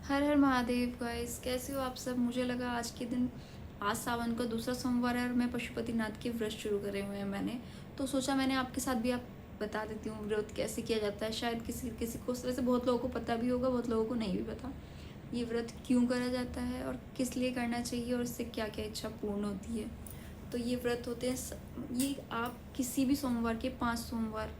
हर हर Mahadev guys, कैसे हो आप सब। मुझे लगा आज के दिन, आज सावन का दूसरा सोमवार है और मैं पशुपतिनाथ के व्रत शुरू करे हुए हैं मैंने। तो सोचा मैंने आपके साथ भी आप बता देती हूँ व्रत कैसे किया जाता है। शायद किसी किसी को, वैसे बहुत लोगों को पता भी होगा, बहुत लोगों को नहीं भी पता ये व्रत क्यों करा जाता है और किस लिए करना चाहिए और इससे क्या क्या इच्छा पूर्ण होती है। तो ये व्रत होते हैं, ये आप किसी भी सोमवार के 5 सोमवार,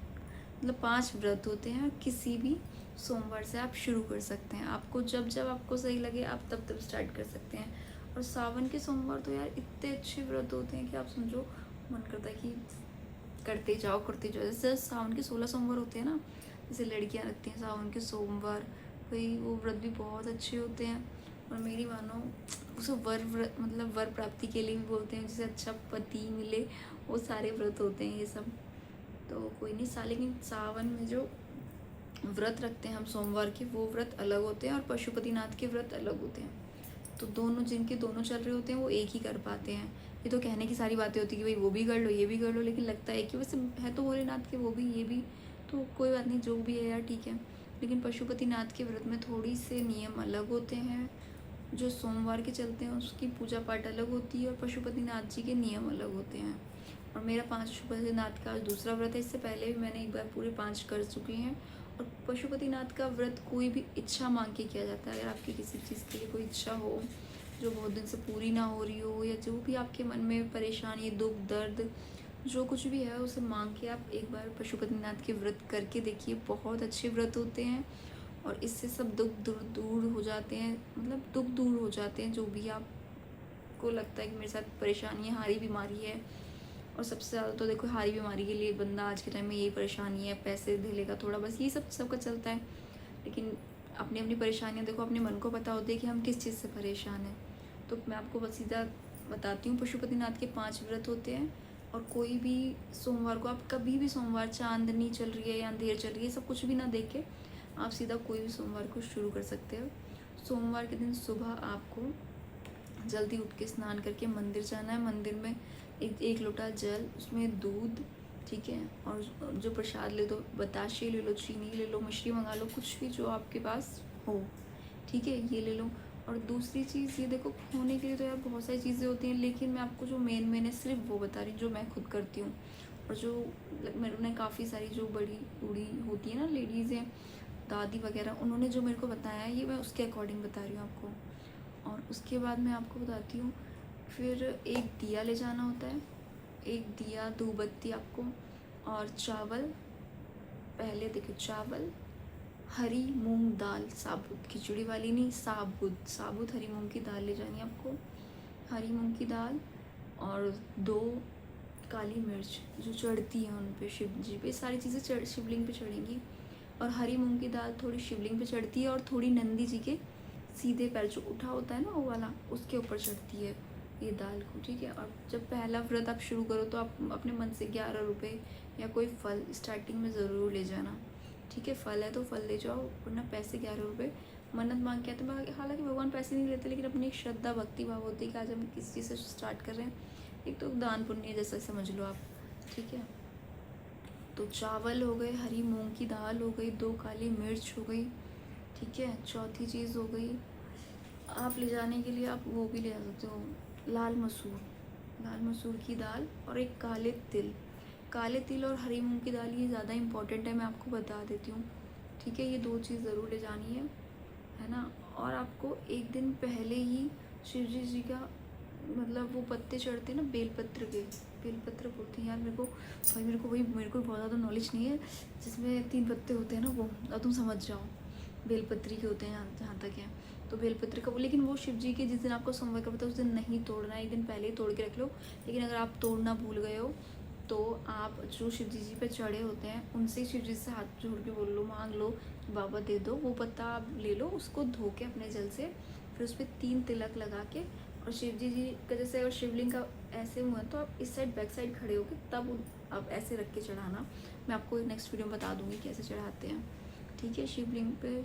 मतलब 5 व्रत होते हैं, किसी भी सोमवार से आप शुरू कर सकते हैं। आपको जब जब आपको सही लगे आप तब तब स्टार्ट कर सकते हैं। और सावन के सोमवार तो यार इतने अच्छे व्रत होते हैं कि आप समझो, मन करता है कि करते जाओ करते जाओ। जैसे सावन के 16 सोमवार होते हैं ना, जैसे लड़कियां रखती हैं सावन के सोमवार, भाई वो व्रत भी बहुत अच्छे होते हैं। और मेरी मानो उसे मतलब वर प्राप्ति के लिए भी बोलते हैं, जिसे अच्छा पति मिले, वो सारे व्रत होते हैं ये सब। तो कोई नहीं लेकिन सावन में जो व्रत रखते हैं हम सोमवार के, वो व्रत अलग होते हैं और पशुपतिनाथ के व्रत अलग होते हैं। तो दोनों, जिनके दोनों चल रहे होते हैं वो एक ही कर पाते हैं। ये तो कहने की सारी बातें होती है कि भाई वो भी कर लो ये भी कर लो, लेकिन लगता है कि वैसे है तो भोलेनाथ के वो भी ये भी, तो कोई बात नहीं, जो भी है यार ठीक है। लेकिन पशुपतिनाथ के व्रत में थोड़ी से नियम अलग होते हैं। जो सोमवार के चलते हैं उसकी पूजा पाठ अलग होती है और पशुपतिनाथ जी के नियम अलग होते हैं। और मेरा 5 पशुपतिनाथ का दूसरा व्रत है। इससे पहले भी मैंने एक बार पूरे 5 कर चुकी हैं। और पशुपतिनाथ का व्रत कोई भी इच्छा मांग के किया जाता है। अगर आपकी किसी चीज़ के लिए कोई इच्छा हो जो बहुत दिन से पूरी ना हो रही हो, या जो भी आपके मन में परेशानी, दुख, दर्द, जो कुछ भी है उसे मांग के आप एक बार पशुपतिनाथ के व्रत करके देखिए। बहुत अच्छे व्रत होते हैं और इससे सब दुख दूर दूर हो जाते हैं, मतलब दुख दूर हो जाते हैं। जो भी आपको लगता है कि मेरे साथ परेशानी है, हारी बीमारी है, और सबसे ज़्यादा तो देखो हारी बीमारी के लिए बंदा आज के टाइम में यही परेशानी है, पैसे धेले का थोड़ा, बस ये सब सबका चलता है। लेकिन अपनी अपनी परेशानियाँ देखो, अपने मन को पता होती है कि हम किस चीज़ से परेशान हैं। तो मैं आपको बस सीधा बताती हूँ, पशुपतिनाथ के 5 व्रत होते हैं। और कोई भी सोमवार को, आप कभी भी सोमवार, चांदनी चल रही है या अंधेर चल रही है, सब कुछ भी ना देख के आप सीधा कोई भी सोमवार को शुरू कर सकते हो। सोमवार के दिन सुबह आपको जल्दी उठ के स्नान करके मंदिर जाना है। मंदिर में एक लोटा जल, उसमें दूध, ठीक है, और जो प्रसाद ले दो, बताशे ले लो, चीनी ले लो, मिश्री मंगा लो, कुछ भी जो आपके पास हो, ठीक है, ये ले लो। और दूसरी चीज़ ये देखो, खोने के लिए तो यार बहुत सारी चीज़ें होती हैं, लेकिन मैं आपको जो मेन है सिर्फ वो बता रही हूँ जो मैं खुद करती हूँ। और जो मैंने काफ़ी सारी जो बड़ी बूढ़ी होती है ना, लेडीज़ हैं, दादी वगैरह, उन्होंने जो मेरे को बताया है, ये मैं उसके अकॉर्डिंग बता रही हूँ आपको। और उसके बाद मैं आपको बताती हूँ, फिर एक दिया ले जाना होता है, एक दिया, धूप बत्ती आपको, और चावल। पहले देखो, चावल, हरी मूंग दाल, साबुत, खिचड़ी वाली नहीं, साबुत साबुत हरी मूंग की दाल ले जानी है आपको, हरी मूंग की दाल। और 2 काली मिर्च जो चढ़ती है उन पे, शिव जी पे सारी चीज़ें शिवलिंग पे चढ़ेंगी। और हरी मूंग की दाल थोड़ी शिवलिंग पे चढ़ती है और थोड़ी नंदी जी के सीधे पैर जो उठा होता है ना वो वाला, उसके ऊपर चढ़ती है ये दाल को, ठीक है। और जब पहला व्रत आप शुरू करो तो आप अपने मन से 11 रुपये या कोई फल स्टार्टिंग में ज़रूर ले जाना, ठीक है। फल है तो फल ले जाओ, वरना पैसे 11 रुपये मन्नत मांग के आते हैं। हालांकि भगवान पैसे नहीं लेते, लेकिन अपनी एक श्रद्धा भक्ति भाव होती है कि आज हम किस चीज़ से स्टार्ट कर रहे हैं। एक तो दान पुण्य जैसा समझ लो आप, ठीक है। तो चावल हो गए, हरी मूंग की दाल हो गई, 2 काली मिर्च हो गई, ठीक है। चौथी चीज़ हो गई, आप ले जाने के लिए आप वो भी ले जा सकते हो, लाल मसूर, लाल मसूर की दाल, और एक काले तिल। काले तिल और हरी मूंग की दाल ये ज़्यादा इंपॉर्टेंट है, मैं आपको बता देती हूँ, ठीक है। ये 2 चीज़ ज़रूर ले जानी है ना। और आपको एक दिन पहले ही शिव जी का, मतलब वो पत्ते चढ़ते हैं ना, बेलपत्र के, बेलपत्र बोलते हैं यार मेरे को, भाई मेरे को बहुत ज़्यादा नॉलेज नहीं है। जिसमें 3 पत्ते होते हैं ना, वो अब तुम समझ जाओ, बेलपत्री के होते हैं जहाँ तक है। तो बेलपत्र का वो, लेकिन वो शिव जी के जिस दिन आपको सोमवार का पता है उस दिन नहीं तोड़ना है, एक दिन पहले ही तोड़ के रख लो। लेकिन अगर आप तोड़ना भूल गए हो तो आप जो शिव जी पे चढ़े होते हैं उनसे, शिव जी से हाथ जोड़ के बोल लो, मांग लो कि बाबा दे दो। वो पत्ता आप ले लो, उसको धो के अपने जल से, फिर उस पर 3 तिलक लगा के, और शिव जी का जैसे अगर शिवलिंग का ऐसे हुआ तो आप इस साइड बैक साइड खड़े होकर तब आप ऐसे रख के चढ़ाना। मैं आपको नेक्स्ट वीडियो में बता दूँगी कैसे चढ़ाते हैं, ठीक है। शिवलिंग पे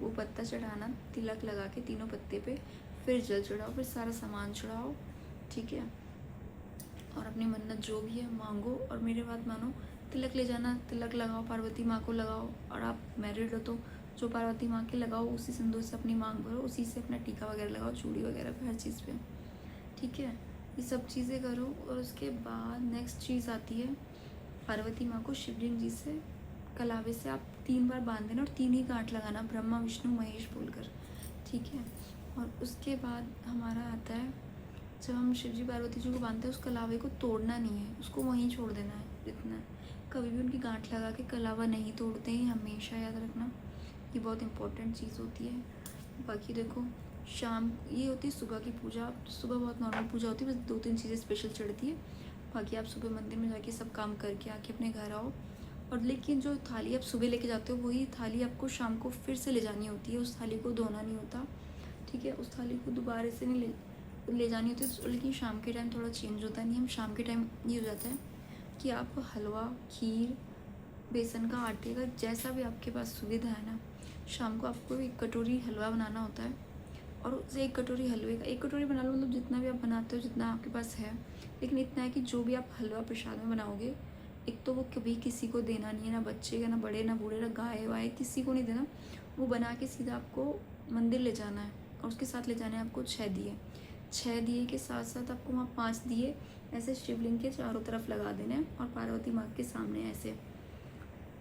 वो पत्ता चढ़ाना, तिलक लगा के तीनों पत्ते पे, फिर जल चढ़ाओ, फिर सारा सामान चढ़ाओ, ठीक है। और अपनी मन्नत जो भी है मांगो, और मेरे बात मानो, तिलक ले जाना, तिलक लगाओ, पार्वती माँ को लगाओ। और आप मैरिड हो तो जो पार्वती माँ के लगाओ, उसी सिंदूर से अपनी मांग भरो, उसी से अपना टीका वगैरह लगाओ, चूड़ी वगैरह पे, हर चीज़ पे, ठीक है। ये सब चीज़ें करो। और उसके बाद नेक्स्ट चीज़ आती है, पार्वती माँ को शिवलिंग जी से कलावे से आप 3 बार बांध देना और 3 ही गांठ लगाना, ब्रह्मा विष्णु महेश बोलकर, ठीक है। और उसके बाद हमारा आता है, जब हम शिव जी पार्वती जी को बांधते हैं, उस कलावे को तोड़ना नहीं है, उसको वहीं छोड़ देना है जितना है। कभी भी उनकी गांठ लगा के कलावा नहीं तोड़ते हैं, हमेशा याद रखना, ये बहुत इंपॉर्टेंट चीज़ होती है। बाकी देखो, शाम ये होती है सुबह की पूजा, सुबह बहुत नॉर्मल पूजा होती है, बस 2-3 चीज़ें स्पेशल चढ़ती है। बाकी आप सुबह मंदिर में जाके सब काम करके आके अपने घर आओ। और लेकिन जो थाली आप सुबह लेके जाते हो, वही थाली आपको शाम को फिर से ले जानी होती है, उस थाली को धोना नहीं होता, ठीक है। उस थाली को दोबारा से नहीं ले जानी होती है। लेकिन शाम के टाइम थोड़ा चेंज होता है, नियम शाम के टाइम ये हो जाता है कि आप हलवा, खीर, बेसन का आटे का, जैसा भी आपके पास सुविधा है ना, शाम को आपको 1 कटोरी हलवा बनाना होता है। और उस 1 कटोरी हलवे का 1 कटोरी बना लो, मतलब जितना भी आप बनाते हो, जितना आपके पास है। लेकिन इतना है कि जो भी आप हलवा प्रसाद में बनाओगे, एक तो वो कभी किसी को देना नहीं है, ना बच्चे का, ना बड़े, ना बूढ़े, ना गाय वाय, किसी को नहीं देना। वो बना के सीधा आपको मंदिर ले जाना है, और उसके साथ ले जाने हैं आपको 6 दिए। 6 दिए के साथ साथ आपको वहाँ 5 दिए ऐसे शिवलिंग के चारों तरफ लगा देने हैं, और पार्वती माँ के सामने ऐसे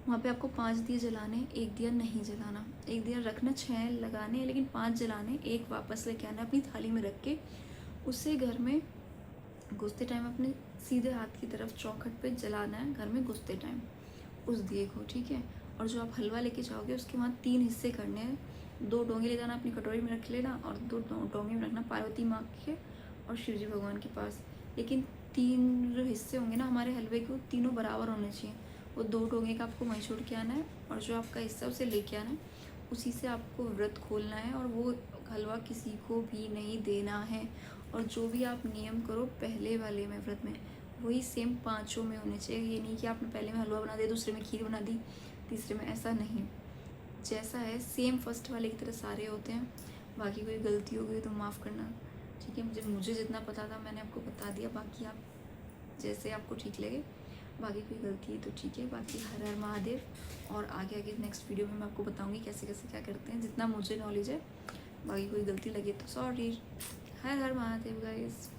वहाँ पे आपको 5 दिए जलाने, 1 दिया नहीं जलाना। 1 दिया रखना, 6 लगाने, लेकिन 5 जलाने, 1 वापस लेके आना अपनी थाली में रख के। उससे घर में घुसते टाइम अपने सीधे हाथ की तरफ चौखट पे जलाना है, घर में घुसते टाइम उस दिए को, ठीक है। और जो आप हलवा लेके जाओगे, उसके वहाँ 3 हिस्से करने हैं। 2 डोंगे ले जाना, अपनी कटोरी में रख लेना, और 2 डोंगे में रखना पार्वती माँ के और शिव जी भगवान के पास। लेकिन 3 जो हिस्से होंगे ना हमारे हलवे के, वो तीनों बराबर होने चाहिए। वो 2 डोंगे का आपको वहीं छोड़ के आना है, और जो आपका हिस्सा उसे लेके आना है, उसी से आपको व्रत खोलना है, और वो हलवा किसी को भी नहीं देना है। और जो भी आप नियम करो पहले वाले में व्रत में, वही सेम 5 में होने चाहिए। ये नहीं कि आपने पहले में हलवा बना दिया, दूसरे में खीर बना दी, तीसरे में, ऐसा नहीं। जैसा है सेम फर्स्ट वाले की तरह सारे होते हैं। बाकी कोई गलती हो गई तो माफ़ करना, ठीक है। मुझे जितना पता था मैंने आपको बता दिया, बाकी आप जैसे आपको ठीक लगे। बाकी कोई गलती है तो ठीक है। बाकी हर हर महादेव। और आगे आगे नेक्स्ट वीडियो में मैं आपको बताऊंगी कैसे कैसे क्या करते हैं, जितना मुझे नॉलेज है। बाकी कोई गलती लगे तो सॉरी। हर हर महादेव गाइस।